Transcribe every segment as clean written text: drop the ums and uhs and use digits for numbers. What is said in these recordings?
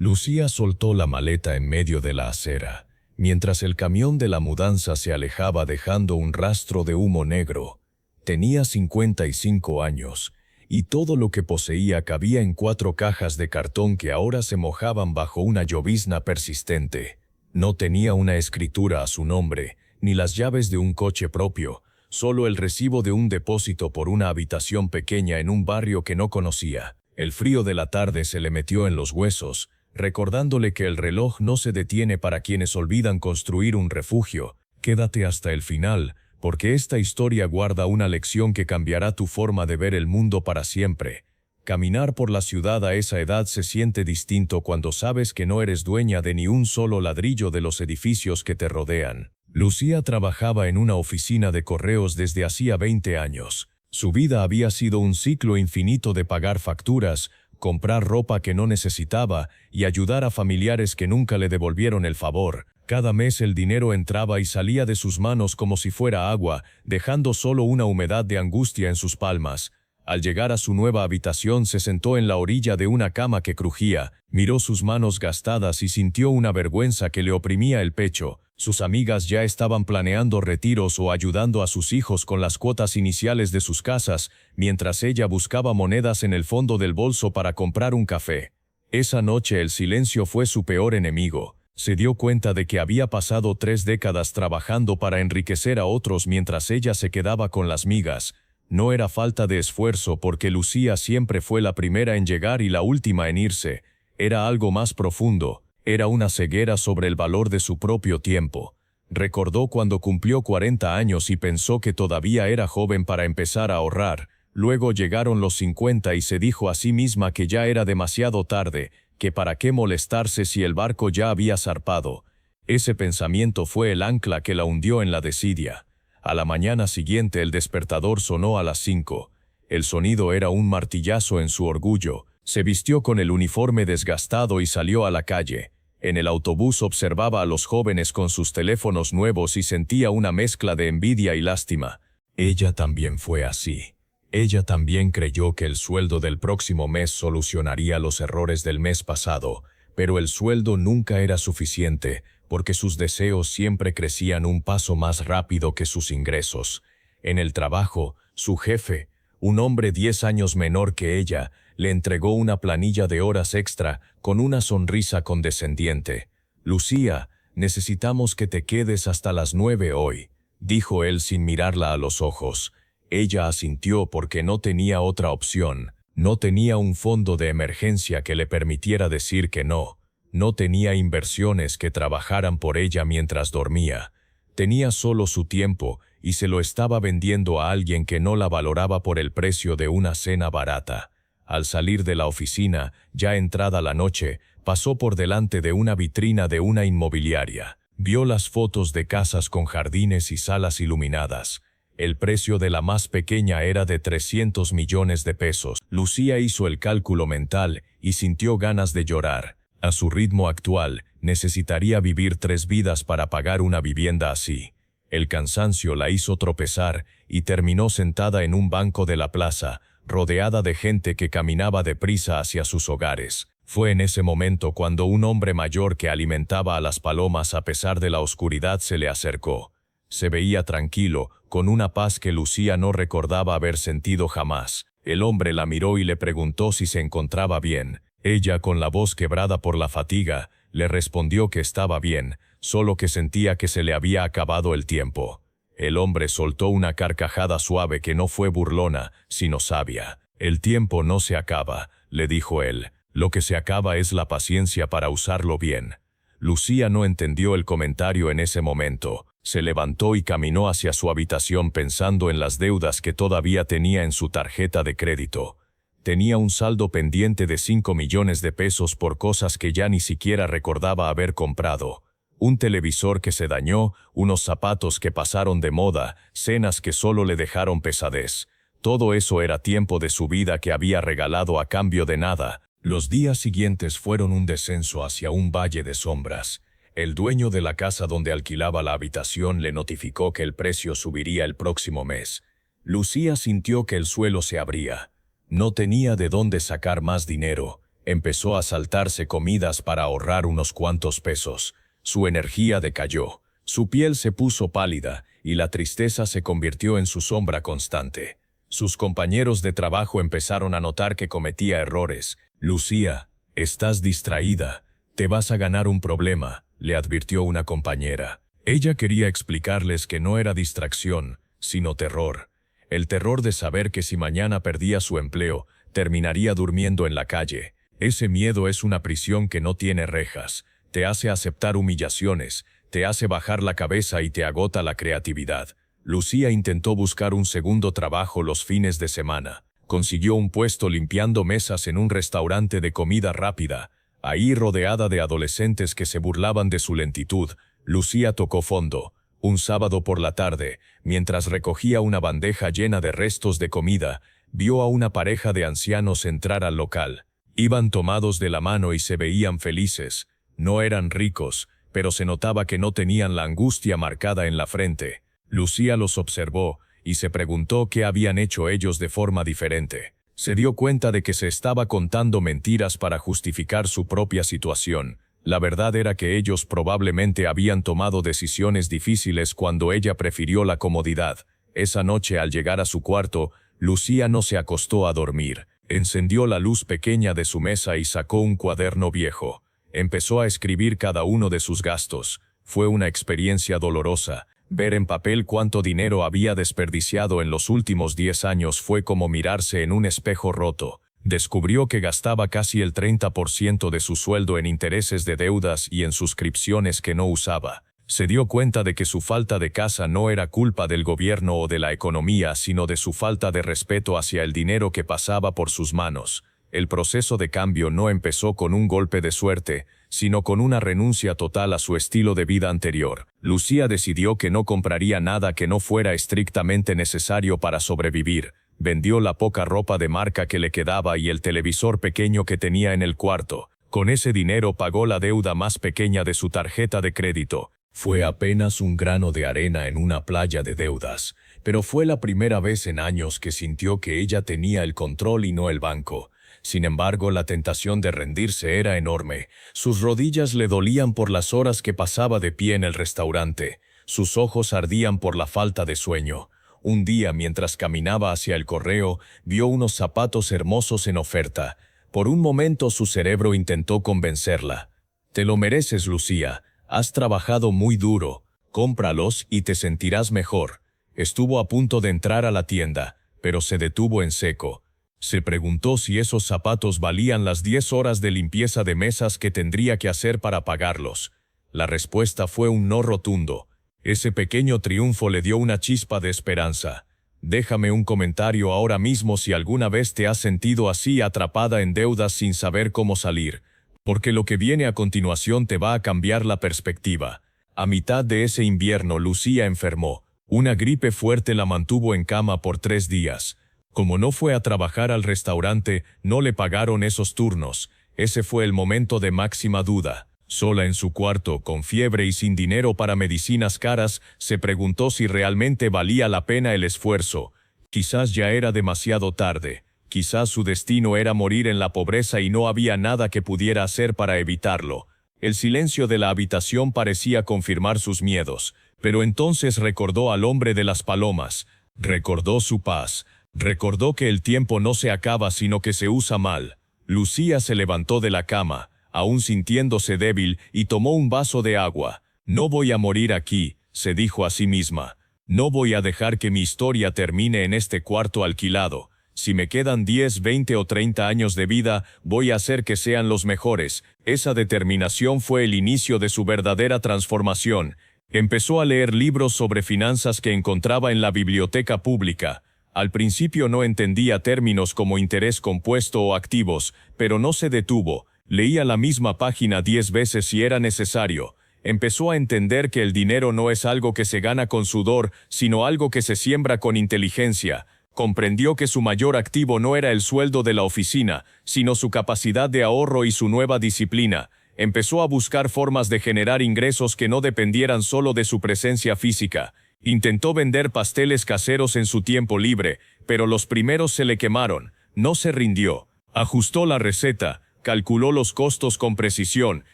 Lucía soltó la maleta en medio de la acera, mientras el camión de la mudanza se alejaba dejando un rastro de humo negro. Tenía 55 años, y todo lo que poseía cabía en 4 cajas de cartón que ahora se mojaban bajo una llovizna persistente. No tenía una escritura a su nombre, ni las llaves de un coche propio, solo el recibo de un depósito por una habitación pequeña en un barrio que no conocía. El frío de la tarde se le metió en los huesos, recordándole que el reloj no se detiene para quienes olvidan construir un refugio. Quédate hasta el final, porque esta historia guarda una lección que cambiará tu forma de ver el mundo para siempre. Caminar por la ciudad a esa edad se siente distinto cuando sabes que no eres dueña de ni un solo ladrillo de los edificios que te rodean. Lucía trabajaba en una oficina de correos desde hacía 20 años. Su vida había sido un ciclo infinito de pagar facturas, comprar ropa que no necesitaba y ayudar a familiares que nunca le devolvieron el favor. Cada mes el dinero entraba y salía de sus manos como si fuera agua, dejando solo una humedad de angustia en sus palmas. Al llegar a su nueva habitación se sentó en la orilla de una cama que crujía, miró sus manos gastadas y sintió una vergüenza que le oprimía el pecho. Sus amigas ya estaban planeando retiros o ayudando a sus hijos con las cuotas iniciales de sus casas, mientras ella buscaba monedas en el fondo del bolso para comprar un café. Esa noche el silencio fue su peor enemigo. Se dio cuenta de que había pasado 3 décadas trabajando para enriquecer a otros mientras ella se quedaba con las migas. No era falta de esfuerzo porque Lucía siempre fue la primera en llegar y la última en irse. Era algo más profundo. Era una ceguera sobre el valor de su propio tiempo. Recordó cuando cumplió 40 años y pensó que todavía era joven para empezar a ahorrar. Luego llegaron los 50 y se dijo a sí misma que ya era demasiado tarde, que para qué molestarse si el barco ya había zarpado. Ese pensamiento fue el ancla que la hundió en la desidia. A la mañana siguiente el despertador sonó a las 5. El sonido era un martillazo en su orgullo. Se vistió con el uniforme desgastado y salió a la calle. En el autobús observaba a los jóvenes con sus teléfonos nuevos y sentía una mezcla de envidia y lástima. Ella también fue así. Ella también creyó que el sueldo del próximo mes solucionaría los errores del mes pasado, pero el sueldo nunca era suficiente, porque sus deseos siempre crecían un paso más rápido que sus ingresos. En el trabajo, su jefe, un hombre 10 años menor que ella, le entregó una planilla de horas extra con una sonrisa condescendiente. «Lucía, necesitamos que te quedes hasta las 9 hoy», dijo él sin mirarla a los ojos. Ella asintió porque no tenía otra opción. No tenía un fondo de emergencia que le permitiera decir que no. No tenía inversiones que trabajaran por ella mientras dormía. Tenía solo su tiempo y se lo estaba vendiendo a alguien que no la valoraba por el precio de una cena barata. Al salir de la oficina, ya entrada la noche, pasó por delante de una vitrina de una inmobiliaria. Vio las fotos de casas con jardines y salas iluminadas. El precio de la más pequeña era de 300 millones de pesos. Lucía hizo el cálculo mental y sintió ganas de llorar. A su ritmo actual, necesitaría vivir 3 vidas para pagar una vivienda así. El cansancio la hizo tropezar y terminó sentada en un banco de la plaza, rodeada de gente que caminaba deprisa hacia sus hogares. Fue en ese momento cuando un hombre mayor que alimentaba a las palomas a pesar de la oscuridad se le acercó. Se veía tranquilo, con una paz que Lucía no recordaba haber sentido jamás. El hombre la miró y le preguntó si se encontraba bien. Ella, con la voz quebrada por la fatiga, le respondió que estaba bien, solo que sentía que se le había acabado el tiempo. El hombre soltó una carcajada suave que no fue burlona, sino sabia. «El tiempo no se acaba», le dijo él. «Lo que se acaba es la paciencia para usarlo bien». Lucía no entendió el comentario en ese momento. Se levantó y caminó hacia su habitación pensando en las deudas que todavía tenía en su tarjeta de crédito. Tenía un saldo pendiente de 5 millones de pesos por cosas que ya ni siquiera recordaba haber comprado. Un televisor que se dañó, unos zapatos que pasaron de moda, cenas que solo le dejaron pesadez. Todo eso era tiempo de su vida que había regalado a cambio de nada. Los días siguientes fueron un descenso hacia un valle de sombras. El dueño de la casa donde alquilaba la habitación le notificó que el precio subiría el próximo mes. Lucía sintió que el suelo se abría. No tenía de dónde sacar más dinero. Empezó a saltarse comidas para ahorrar unos cuantos pesos. Su energía decayó, su piel se puso pálida y la tristeza se convirtió en su sombra constante. Sus compañeros de trabajo empezaron a notar que cometía errores. «Lucía, estás distraída. Te vas a ganar un problema», le advirtió una compañera. Ella quería explicarles que no era distracción, sino terror. El terror de saber que si mañana perdía su empleo, terminaría durmiendo en la calle. Ese miedo es una prisión que no tiene rejas. Te hace aceptar humillaciones, te hace bajar la cabeza y te agota la creatividad. Lucía intentó buscar un segundo trabajo los fines de semana. Consiguió un puesto limpiando mesas en un restaurante de comida rápida. Ahí, rodeada de adolescentes que se burlaban de su lentitud, Lucía tocó fondo. Un sábado por la tarde, mientras recogía una bandeja llena de restos de comida, vio a una pareja de ancianos entrar al local. Iban tomados de la mano y se veían felices. No eran ricos, pero se notaba que no tenían la angustia marcada en la frente. Lucía los observó y se preguntó qué habían hecho ellos de forma diferente. Se dio cuenta de que se estaba contando mentiras para justificar su propia situación. La verdad era que ellos probablemente habían tomado decisiones difíciles cuando ella prefirió la comodidad. Esa noche, al llegar a su cuarto, Lucía no se acostó a dormir. Encendió la luz pequeña de su mesa y sacó un cuaderno viejo. Empezó a escribir cada uno de sus gastos. Fue una experiencia dolorosa. Ver en papel cuánto dinero había desperdiciado en los últimos 10 años fue como mirarse en un espejo roto. Descubrió que gastaba casi el 30% de su sueldo en intereses de deudas y en suscripciones que no usaba. Se dio cuenta de que su falta de casa no era culpa del gobierno o de la economía, sino de su falta de respeto hacia el dinero que pasaba por sus manos. El proceso de cambio no empezó con un golpe de suerte, sino con una renuncia total a su estilo de vida anterior. Lucía decidió que no compraría nada que no fuera estrictamente necesario para sobrevivir. Vendió la poca ropa de marca que le quedaba y el televisor pequeño que tenía en el cuarto. Con ese dinero pagó la deuda más pequeña de su tarjeta de crédito. Fue apenas un grano de arena en una playa de deudas, pero fue la primera vez en años que sintió que ella tenía el control y no el banco. Sin embargo, la tentación de rendirse era enorme. Sus rodillas le dolían por las horas que pasaba de pie en el restaurante. Sus ojos ardían por la falta de sueño. Un día, mientras caminaba hacia el correo, vio unos zapatos hermosos en oferta. Por un momento su cerebro intentó convencerla. «Te lo mereces, Lucía. Has trabajado muy duro. Cómpralos y te sentirás mejor». Estuvo a punto de entrar a la tienda, pero se detuvo en seco. Se preguntó si esos zapatos valían las 10 horas de limpieza de mesas que tendría que hacer para pagarlos. La respuesta fue un no rotundo. Ese pequeño triunfo le dio una chispa de esperanza. Déjame un comentario ahora mismo si alguna vez te has sentido así, atrapada en deudas sin saber cómo salir, porque lo que viene a continuación te va a cambiar la perspectiva. A mitad de ese invierno, Lucía enfermó. Una gripe fuerte la mantuvo en cama por 3 días. Como no fue a trabajar al restaurante, no le pagaron esos turnos. Ese fue el momento de máxima duda. Sola en su cuarto, con fiebre y sin dinero para medicinas caras, se preguntó si realmente valía la pena el esfuerzo. Quizás ya era demasiado tarde. Quizás su destino era morir en la pobreza y no había nada que pudiera hacer para evitarlo. El silencio de la habitación parecía confirmar sus miedos. Pero entonces recordó al hombre de las palomas. Recordó su paz. Recordó que el tiempo no se acaba sino que se usa mal. Lucía se levantó de la cama, aún sintiéndose débil, y tomó un vaso de agua. «No voy a morir aquí», se dijo a sí misma. «No voy a dejar que mi historia termine en este cuarto alquilado. Si me quedan 10, 20 o 30 años de vida, voy a hacer que sean los mejores». Esa determinación fue el inicio de su verdadera transformación. Empezó a leer libros sobre finanzas que encontraba en la biblioteca pública. Al principio no entendía términos como interés compuesto o activos, pero no se detuvo. Leía la misma página 10 veces si era necesario. Empezó a entender que el dinero no es algo que se gana con sudor, sino algo que se siembra con inteligencia. Comprendió que su mayor activo no era el sueldo de la oficina, sino su capacidad de ahorro y su nueva disciplina. Empezó a buscar formas de generar ingresos que no dependieran solo de su presencia física. Intentó vender pasteles caseros en su tiempo libre, pero los primeros se le quemaron. No se rindió. Ajustó la receta, calculó los costos con precisión,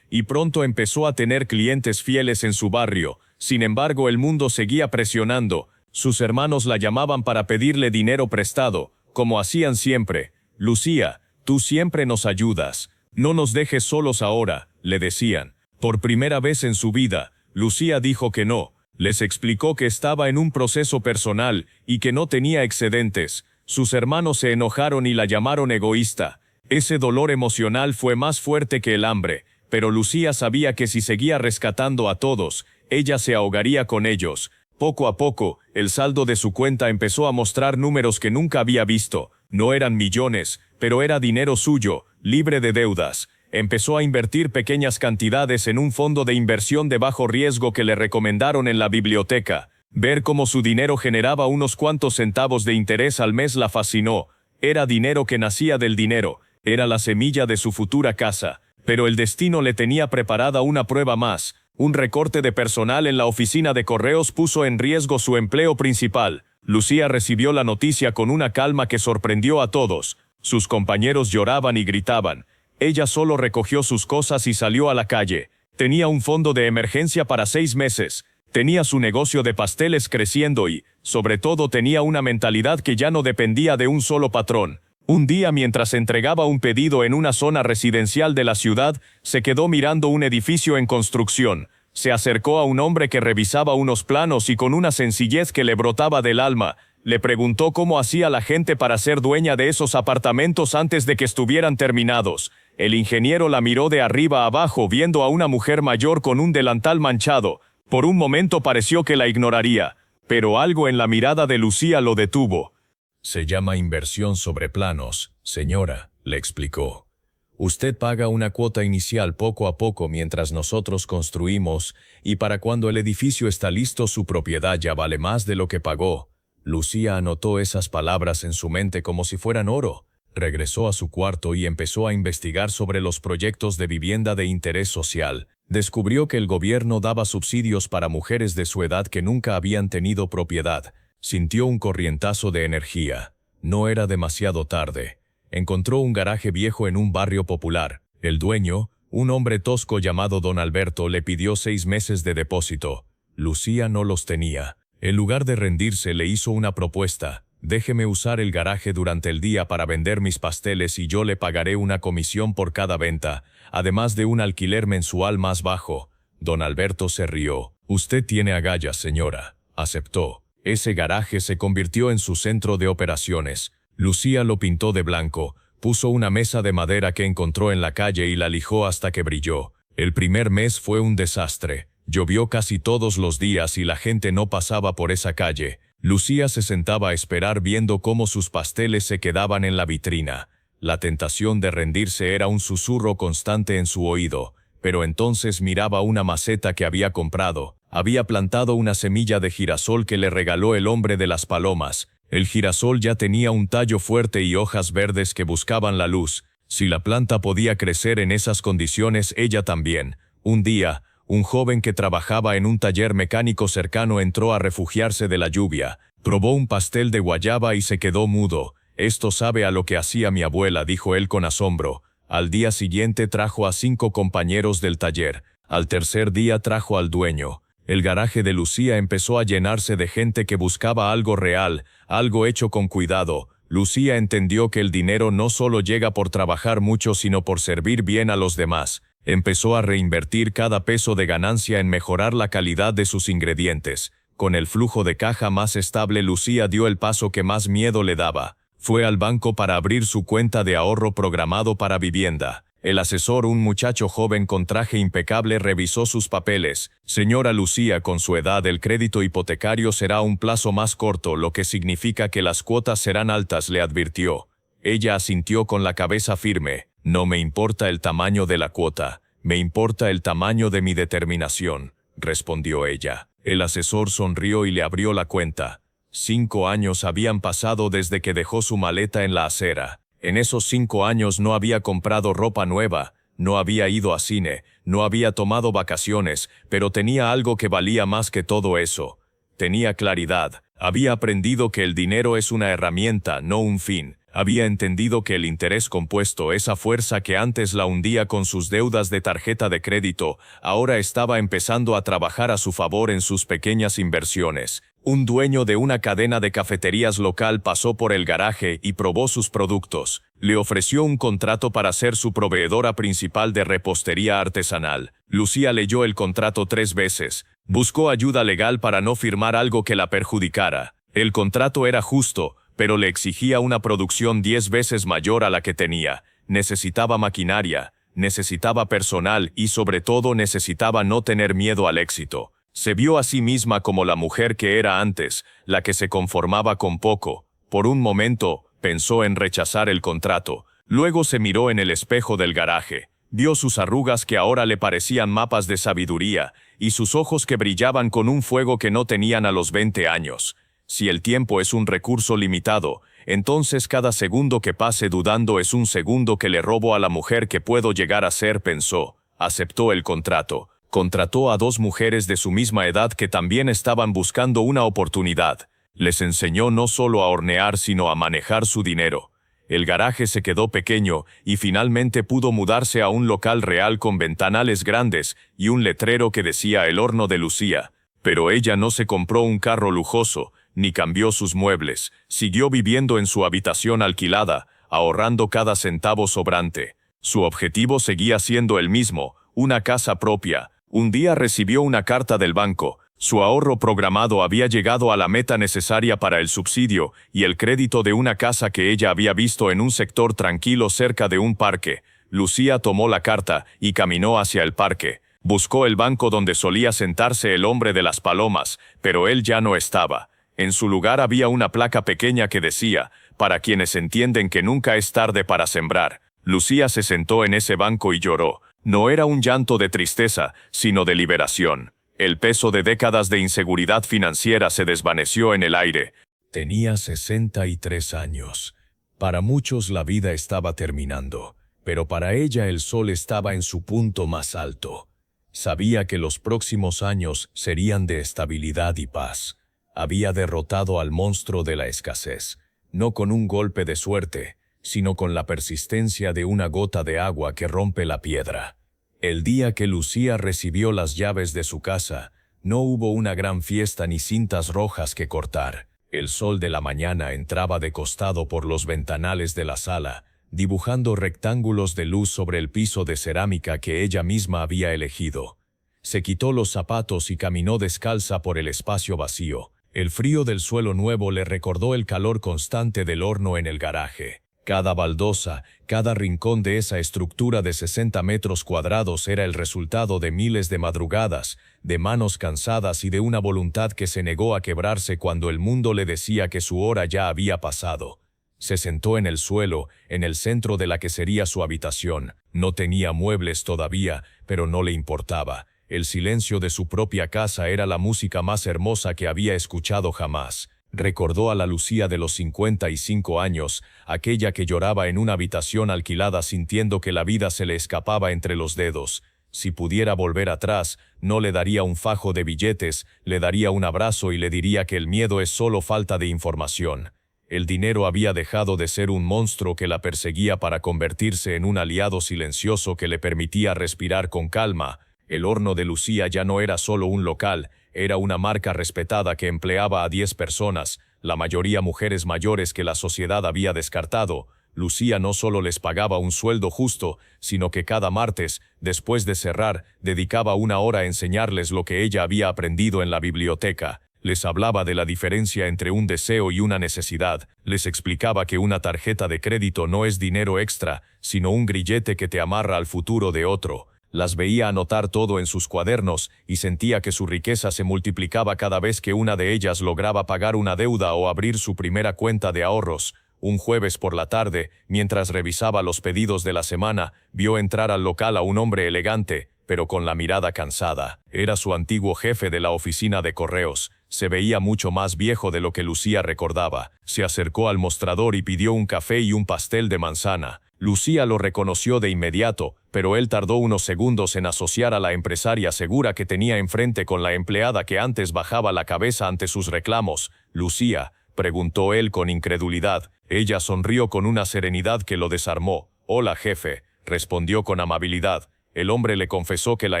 y pronto empezó a tener clientes fieles en su barrio. Sin embargo, el mundo seguía presionando. Sus hermanos la llamaban para pedirle dinero prestado, como hacían siempre. «Lucía, tú siempre nos ayudas. No nos dejes solos ahora», le decían. Por primera vez en su vida, Lucía dijo que no. Les explicó que estaba en un proceso personal y que no tenía excedentes. Sus hermanos se enojaron y la llamaron egoísta. Ese dolor emocional fue más fuerte que el hambre, pero Lucía sabía que si seguía rescatando a todos, ella se ahogaría con ellos. Poco a poco, el saldo de su cuenta empezó a mostrar números que nunca había visto. No eran millones, pero era dinero suyo, libre de deudas. Empezó a invertir pequeñas cantidades en un fondo de inversión de bajo riesgo que le recomendaron en la biblioteca. Ver cómo su dinero generaba unos cuantos centavos de interés al mes la fascinó. Era dinero que nacía del dinero. Era la semilla de su futura casa. Pero el destino le tenía preparada una prueba más. Un recorte de personal en la oficina de correos puso en riesgo su empleo principal. Lucía recibió la noticia con una calma que sorprendió a todos. Sus compañeros lloraban y gritaban. Ella solo recogió sus cosas y salió a la calle. Tenía un fondo de emergencia para 6 meses. Tenía su negocio de pasteles creciendo y, sobre todo, tenía una mentalidad que ya no dependía de un solo patrón. Un día, mientras entregaba un pedido en una zona residencial de la ciudad, se quedó mirando un edificio en construcción. Se acercó a un hombre que revisaba unos planos y con una sencillez que le brotaba del alma, le preguntó cómo hacía la gente para ser dueña de esos apartamentos antes de que estuvieran terminados. El ingeniero la miró de arriba a abajo, viendo a una mujer mayor con un delantal manchado. Por un momento pareció que la ignoraría, pero algo en la mirada de Lucía lo detuvo. «Se llama inversión sobre planos, señora», le explicó. «Usted paga una cuota inicial poco a poco mientras nosotros construimos, y para cuando el edificio está listo su propiedad ya vale más de lo que pagó». Lucía anotó esas palabras en su mente como si fueran oro. Regresó a su cuarto y empezó a investigar sobre los proyectos de vivienda de interés social. Descubrió que el gobierno daba subsidios para mujeres de su edad que nunca habían tenido propiedad. Sintió un corrientazo de energía. No era demasiado tarde. Encontró un garaje viejo en un barrio popular. El dueño, un hombre tosco llamado Don Alberto, le pidió 6 meses de depósito. Lucía no los tenía. En lugar de rendirse, le hizo una propuesta. «Déjeme usar el garaje durante el día para vender mis pasteles y yo le pagaré una comisión por cada venta, además de un alquiler mensual más bajo». Don Alberto se rió. «Usted tiene agallas, señora», aceptó. Ese garaje se convirtió en su centro de operaciones. Lucía lo pintó de blanco, puso una mesa de madera que encontró en la calle y la lijó hasta que brilló. El primer mes fue un desastre. Llovió casi todos los días y la gente no pasaba por esa calle. Lucía se sentaba a esperar viendo cómo sus pasteles se quedaban en la vitrina. La tentación de rendirse era un susurro constante en su oído, pero entonces miraba una maceta que había comprado. Había plantado una semilla de girasol que le regaló el hombre de las palomas. El girasol ya tenía un tallo fuerte y hojas verdes que buscaban la luz. Si la planta podía crecer en esas condiciones, ella también. Un día, un joven que trabajaba en un taller mecánico cercano entró a refugiarse de la lluvia. Probó un pastel de guayaba y se quedó mudo. «Esto sabe a lo que hacía mi abuela», dijo él con asombro. Al día siguiente trajo a 5 compañeros del taller. Al tercer día trajo al dueño. El garaje de Lucía empezó a llenarse de gente que buscaba algo real, algo hecho con cuidado. Lucía entendió que el dinero no solo llega por trabajar mucho, sino por servir bien a los demás. Empezó a reinvertir cada peso de ganancia en mejorar la calidad de sus ingredientes. Con el flujo de caja más estable, Lucía dio el paso que más miedo le daba. Fue al banco para abrir su cuenta de ahorro programado para vivienda. El asesor, un muchacho joven con traje impecable, revisó sus papeles. «Señora Lucía, con su edad el crédito hipotecario será un plazo más corto, lo que significa que las cuotas serán altas», le advirtió. Ella asintió con la cabeza firme. «No me importa el tamaño de la cuota, me importa el tamaño de mi determinación», respondió ella. El asesor sonrió y le abrió la cuenta. 5 años habían pasado desde que dejó su maleta en la acera. En esos 5 años no había comprado ropa nueva, no había ido a cine, no había tomado vacaciones, pero tenía algo que valía más que todo eso. Tenía claridad. Había aprendido que el dinero es una herramienta, no un fin. Había entendido que el interés compuesto, esa fuerza que antes la hundía con sus deudas de tarjeta de crédito, ahora estaba empezando a trabajar a su favor en sus pequeñas inversiones. Un dueño de una cadena de cafeterías local pasó por el garaje y probó sus productos. Le ofreció un contrato para ser su proveedora principal de repostería artesanal. Lucía leyó el contrato 3 veces. Buscó ayuda legal para no firmar algo que la perjudicara. El contrato era justo, pero le exigía una producción 10 veces mayor a la que tenía. Necesitaba maquinaria, necesitaba personal y sobre todo necesitaba no tener miedo al éxito. Se vio a sí misma como la mujer que era antes, la que se conformaba con poco. Por un momento, pensó en rechazar el contrato. Luego se miró en el espejo del garaje. Vio sus arrugas que ahora le parecían mapas de sabiduría, y sus ojos que brillaban con un fuego que no tenían a los 20 años. Si el tiempo es un recurso limitado, entonces cada segundo que pase dudando es un segundo que le robo a la mujer que puedo llegar a ser, pensó. Aceptó el contrato. Contrató a 2 mujeres de su misma edad que también estaban buscando una oportunidad. Les enseñó no solo a hornear sino a manejar su dinero. El garaje se quedó pequeño y finalmente pudo mudarse a un local real con ventanales grandes y un letrero que decía el horno de Lucía. Pero ella no se compró un carro lujoso, ni cambió sus muebles. Siguió viviendo en su habitación alquilada, ahorrando cada centavo sobrante. Su objetivo seguía siendo el mismo, una casa propia. Un día recibió una carta del banco. Su ahorro programado había llegado a la meta necesaria para el subsidio y el crédito de una casa que ella había visto en un sector tranquilo cerca de un parque. Lucía tomó la carta y caminó hacia el parque. Buscó el banco donde solía sentarse el hombre de las palomas, pero él ya no estaba. En su lugar había una placa pequeña que decía, para quienes entienden que nunca es tarde para sembrar. Lucía se sentó en ese banco y lloró. No era un llanto de tristeza, sino de liberación. El peso de décadas de inseguridad financiera se desvaneció en el aire. Tenía 63 años. Para muchos la vida estaba terminando, pero para ella el sol estaba en su punto más alto. Sabía que los próximos años serían de estabilidad y paz. Había derrotado al monstruo de la escasez, no con un golpe de suerte, sino con la persistencia de una gota de agua que rompe la piedra. El día que Lucía recibió las llaves de su casa, no hubo una gran fiesta ni cintas rojas que cortar. El sol de la mañana entraba de costado por los ventanales de la sala, dibujando rectángulos de luz sobre el piso de cerámica que ella misma había elegido. Se quitó los zapatos y caminó descalza por el espacio vacío. El frío del suelo nuevo le recordó el calor constante del horno en el garaje. Cada baldosa, cada rincón de esa estructura de 60 metros cuadrados era el resultado de miles de madrugadas, de manos cansadas y de una voluntad que se negó a quebrarse cuando el mundo le decía que su hora ya había pasado. Se sentó en el suelo, en el centro de la que sería su habitación. No tenía muebles todavía, pero no le importaba. El silencio de su propia casa era la música más hermosa que había escuchado jamás. Recordó a la Lucía de los 55 años, aquella que lloraba en una habitación alquilada sintiendo que la vida se le escapaba entre los dedos. Si pudiera volver atrás, no le daría un fajo de billetes, le daría un abrazo y le diría que el miedo es solo falta de información. El dinero había dejado de ser un monstruo que la perseguía para convertirse en un aliado silencioso que le permitía respirar con calma. El horno de Lucía ya no era solo un local, era una marca respetada que empleaba a 10 personas, la mayoría mujeres mayores que la sociedad había descartado. Lucía no solo les pagaba un sueldo justo, sino que cada martes, después de cerrar, dedicaba 1 hora a enseñarles lo que ella había aprendido en la biblioteca. Les hablaba de la diferencia entre un deseo y una necesidad. Les explicaba que una tarjeta de crédito no es dinero extra, sino un grillete que te amarra al futuro de otro. Las veía anotar todo en sus cuadernos y sentía que su riqueza se multiplicaba cada vez que una de ellas lograba pagar una deuda o abrir su primera cuenta de ahorros. Un jueves por la tarde, mientras revisaba los pedidos de la semana, vio entrar al local a un hombre elegante, pero con la mirada cansada. Era su antiguo jefe de la oficina de correos. Se veía mucho más viejo de lo que Lucía recordaba. Se acercó al mostrador y pidió un café y un pastel de manzana. Lucía lo reconoció de inmediato, pero él tardó unos segundos en asociar a la empresaria segura que tenía enfrente con la empleada que antes bajaba la cabeza ante sus reclamos. Lucía, preguntó él con incredulidad. Ella sonrió con una serenidad que lo desarmó. «Hola, jefe», respondió con amabilidad. El hombre le confesó que la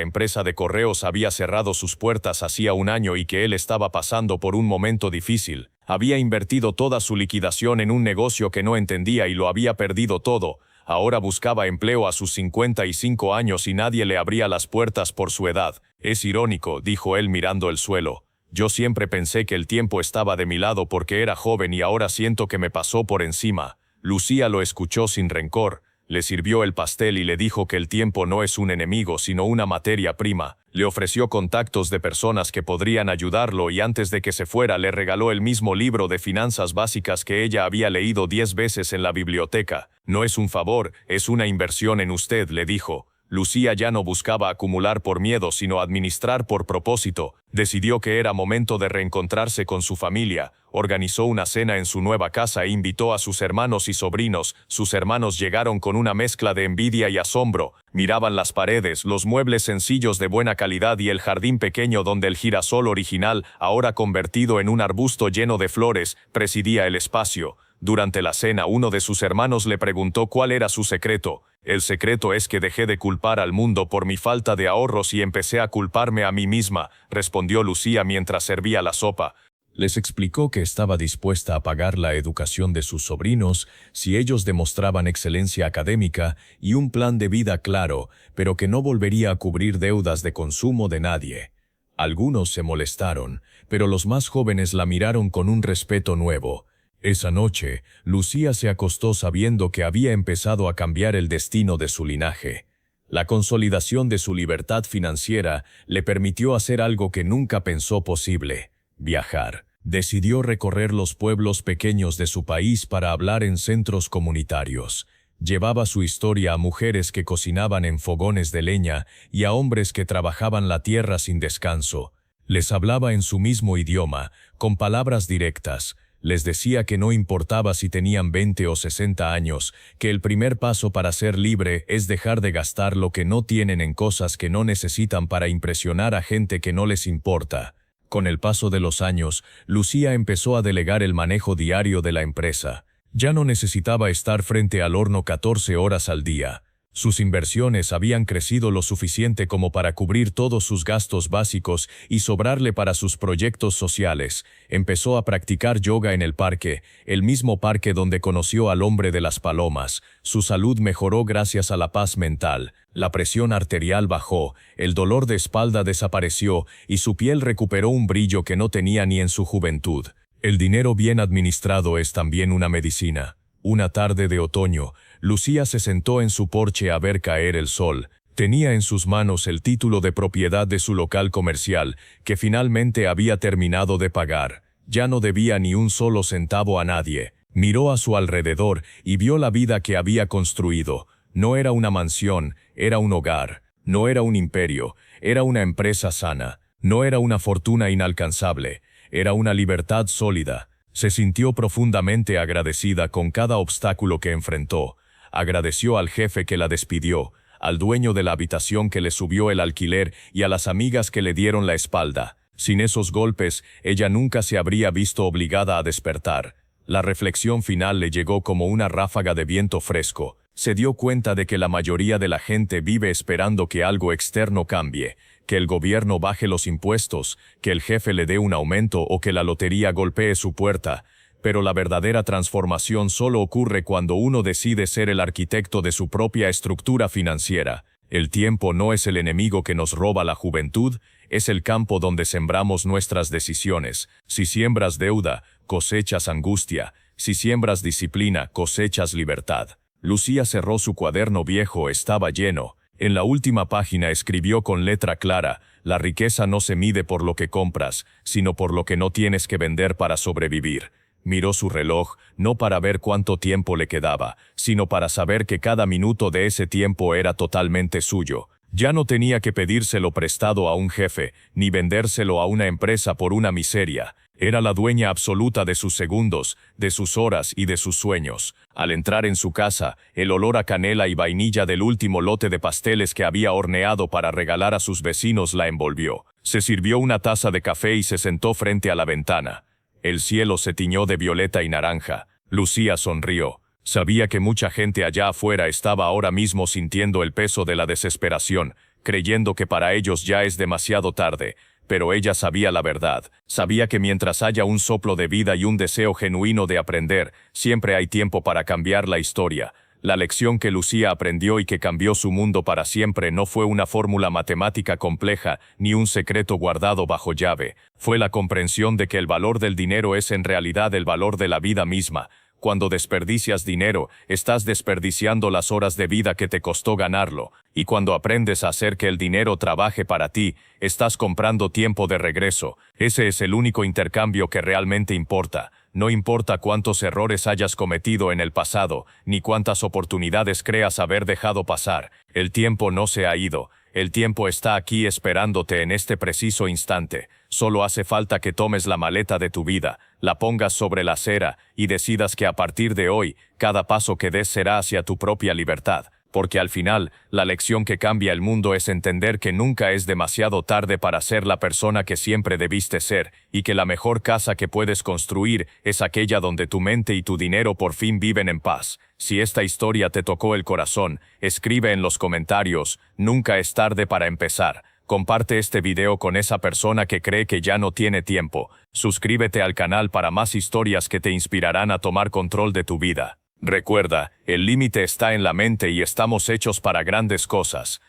empresa de correos había cerrado sus puertas hacía un año y que él estaba pasando por un momento difícil. Había invertido toda su liquidación en un negocio que no entendía y lo había perdido todo. Ahora buscaba empleo a sus 55 años y nadie le abría las puertas por su edad. «Es irónico», dijo él mirando el suelo. «Yo siempre pensé que el tiempo estaba de mi lado porque era joven y ahora siento que me pasó por encima». Lucía lo escuchó sin rencor. Le sirvió el pastel y le dijo que el tiempo no es un enemigo sino una materia prima. Le ofreció contactos de personas que podrían ayudarlo y antes de que se fuera le regaló el mismo libro de finanzas básicas que ella había leído 10 veces en la biblioteca. «No es un favor, es una inversión en usted», le dijo. Lucía ya no buscaba acumular por miedo sino administrar por propósito. Decidió que era momento de reencontrarse con su familia. Organizó una cena en su nueva casa e invitó a sus hermanos y sobrinos. Sus hermanos llegaron con una mezcla de envidia y asombro. Miraban las paredes, los muebles sencillos de buena calidad y el jardín pequeño donde el girasol original, ahora convertido en un arbusto lleno de flores, presidía el espacio. Durante la cena, uno de sus hermanos le preguntó cuál era su secreto. «El secreto es que dejé de culpar al mundo por mi falta de ahorros y empecé a culparme a mí misma», respondió Lucía mientras servía la sopa. Les explicó que estaba dispuesta a pagar la educación de sus sobrinos si ellos demostraban excelencia académica y un plan de vida claro, pero que no volvería a cubrir deudas de consumo de nadie. Algunos se molestaron, pero los más jóvenes la miraron con un respeto nuevo. Esa noche, Lucía se acostó sabiendo que había empezado a cambiar el destino de su linaje. La consolidación de su libertad financiera le permitió hacer algo que nunca pensó posible: viajar. Decidió recorrer los pueblos pequeños de su país para hablar en centros comunitarios. Llevaba su historia a mujeres que cocinaban en fogones de leña y a hombres que trabajaban la tierra sin descanso. Les hablaba en su mismo idioma, con palabras directas. Les decía que no importaba si tenían 20 o 60 años, que el primer paso para ser libre es dejar de gastar lo que no tienen en cosas que no necesitan para impresionar a gente que no les importa. Con el paso de los años, Lucía empezó a delegar el manejo diario de la empresa. Ya no necesitaba estar frente al horno 14 horas al día. Sus inversiones habían crecido lo suficiente como para cubrir todos sus gastos básicos y sobrarle para sus proyectos sociales. Empezó a practicar yoga en el parque, el mismo parque donde conoció al hombre de las palomas. Su salud mejoró gracias a la paz mental. La presión arterial bajó, el dolor de espalda desapareció y su piel recuperó un brillo que no tenía ni en su juventud. El dinero bien administrado es también una medicina. Una tarde de otoño, Lucía se sentó en su porche a ver caer el sol. Tenía en sus manos el título de propiedad de su local comercial, que finalmente había terminado de pagar. Ya no debía ni un solo centavo a nadie. Miró a su alrededor y vio la vida que había construido. No era una mansión, era un hogar. No era un imperio, era una empresa sana. No era una fortuna inalcanzable, era una libertad sólida. Se sintió profundamente agradecida con cada obstáculo que enfrentó. Agradeció al jefe que la despidió, al dueño de la habitación que le subió el alquiler y a las amigas que le dieron la espalda. Sin esos golpes, ella nunca se habría visto obligada a despertar. La reflexión final le llegó como una ráfaga de viento fresco. Se dio cuenta de que la mayoría de la gente vive esperando que algo externo cambie, que el gobierno baje los impuestos, que el jefe le dé un aumento o que la lotería golpee su puerta. Pero la verdadera transformación solo ocurre cuando uno decide ser el arquitecto de su propia estructura financiera. El tiempo no es el enemigo que nos roba la juventud, es el campo donde sembramos nuestras decisiones. Si siembras deuda, cosechas angustia. Si siembras disciplina, cosechas libertad. Lucía cerró su cuaderno viejo, estaba lleno. En la última página escribió con letra clara: la riqueza no se mide por lo que compras, sino por lo que no tienes que vender para sobrevivir. Miró su reloj, no para ver cuánto tiempo le quedaba, sino para saber que cada minuto de ese tiempo era totalmente suyo. Ya no tenía que pedírselo prestado a un jefe, ni vendérselo a una empresa por una miseria. Era la dueña absoluta de sus segundos, de sus horas y de sus sueños. Al entrar en su casa, el olor a canela y vainilla del último lote de pasteles que había horneado para regalar a sus vecinos la envolvió. Se sirvió una taza de café y se sentó frente a la ventana. El cielo se tiñó de violeta y naranja. Lucía sonrió. Sabía que mucha gente allá afuera estaba ahora mismo sintiendo el peso de la desesperación, creyendo que para ellos ya es demasiado tarde. Pero ella sabía la verdad. Sabía que mientras haya un soplo de vida y un deseo genuino de aprender, siempre hay tiempo para cambiar la historia. La lección que Lucía aprendió y que cambió su mundo para siempre no fue una fórmula matemática compleja ni un secreto guardado bajo llave. Fue la comprensión de que el valor del dinero es en realidad el valor de la vida misma. Cuando desperdicias dinero, estás desperdiciando las horas de vida que te costó ganarlo, y cuando aprendes a hacer que el dinero trabaje para ti, estás comprando tiempo de regreso. Ese es el único intercambio que realmente importa. No importa cuántos errores hayas cometido en el pasado, ni cuántas oportunidades creas haber dejado pasar. El tiempo no se ha ido. El tiempo está aquí esperándote en este preciso instante. Solo hace falta que tomes la maleta de tu vida, la pongas sobre la acera y decidas que a partir de hoy, cada paso que des será hacia tu propia libertad. Porque al final, la lección que cambia el mundo es entender que nunca es demasiado tarde para ser la persona que siempre debiste ser, y que la mejor casa que puedes construir es aquella donde tu mente y tu dinero por fin viven en paz. Si esta historia te tocó el corazón, escribe en los comentarios, nunca es tarde para empezar. Comparte este video con esa persona que cree que ya no tiene tiempo. Suscríbete al canal para más historias que te inspirarán a tomar control de tu vida. Recuerda, el límite está en la mente y estamos hechos para grandes cosas.